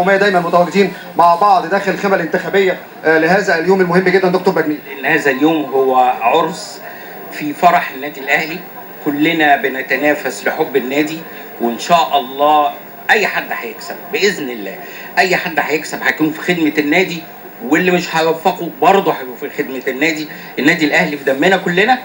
دايما متواجدين مع بعض داخل الخيمه الانتخابيه لهذا اليوم المهم جدا. دكتور بجنيد، ان هذا اليوم هو عرس في فرح النادي الاهلي، كلنا بنتنافس لحب النادي، وان شاء الله اي حد هيكسب باذن الله. اي حد هيكسب هيكون في خدمه النادي، واللي مش هيوفقه برضه هيكون في خدمه النادي. النادي الاهلي في دمنا كلنا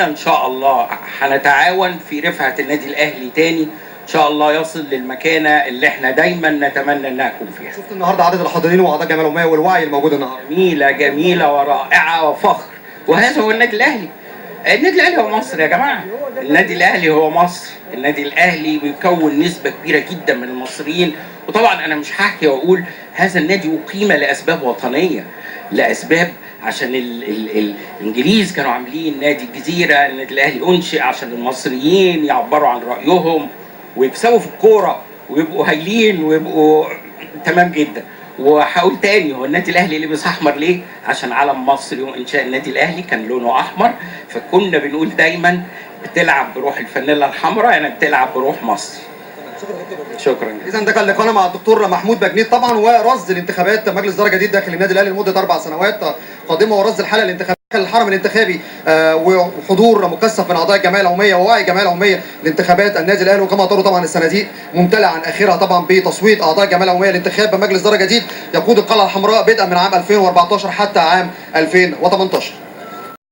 ان شاء الله هنتعاون في رفعه النادي الاهلي تاني ان شاء الله يصل للمكانه اللي احنا دايما نتمنى انها تكون فيها. شفت النهارده عدد الحاضرين واعضاء جمعيه العموميه والوعي الموجود النهارده؟ جميله ورائعه وفخر، وهذا هو النادي الاهلي. النادي الاهلي هو مصر يا جماعه، النادي الاهلي هو مصر. النادي الاهلي بيكون نسبه كبيره جدا من المصريين، وطبعا انا مش هحكي واقول هذا النادي اقيم لاسباب وطنيه، لاسباب عشان الانجليز كانوا عاملين نادي الجزيره. النادي الاهلي انشئ عشان المصريين يعبروا عن رايهم ويكسبوا في الكوره ويبقوا هايلين ويبقوا تمام جدا. وهقول تاني، هو النادي الاهلي لبس احمر ليه؟ عشان علم مصر يوم انشاء النادي الاهلي كان لونه احمر، فكنا بنقول دايما بتلعب بروح الفانيلا الحمراء، يعني بتلعب بروح مصر. شكرا. اذا ده كان لقاءنا مع الدكتور محمود بجنيد طبعا، ورصد الانتخابات مجلس درجه جديد داخل النادي الاهلي لمده 4 سنوات قادمه، ورصد الحاله الانتخابيه داخل الحرم الانتخابي، وحضور مكثف من اعضاء الجمعيه العموميه ووعي الجمعيه العموميه لانتخابات النادي الاهلي. وكما تروا طبعا الصناديق ممتلئه عن اخرها طبعا بتصويت اعضاء الجمعيه العموميه لانتخاب مجلس درجه جديد يقود القلعه الحمراء بدءا من عام 2014 حتى عام 2018.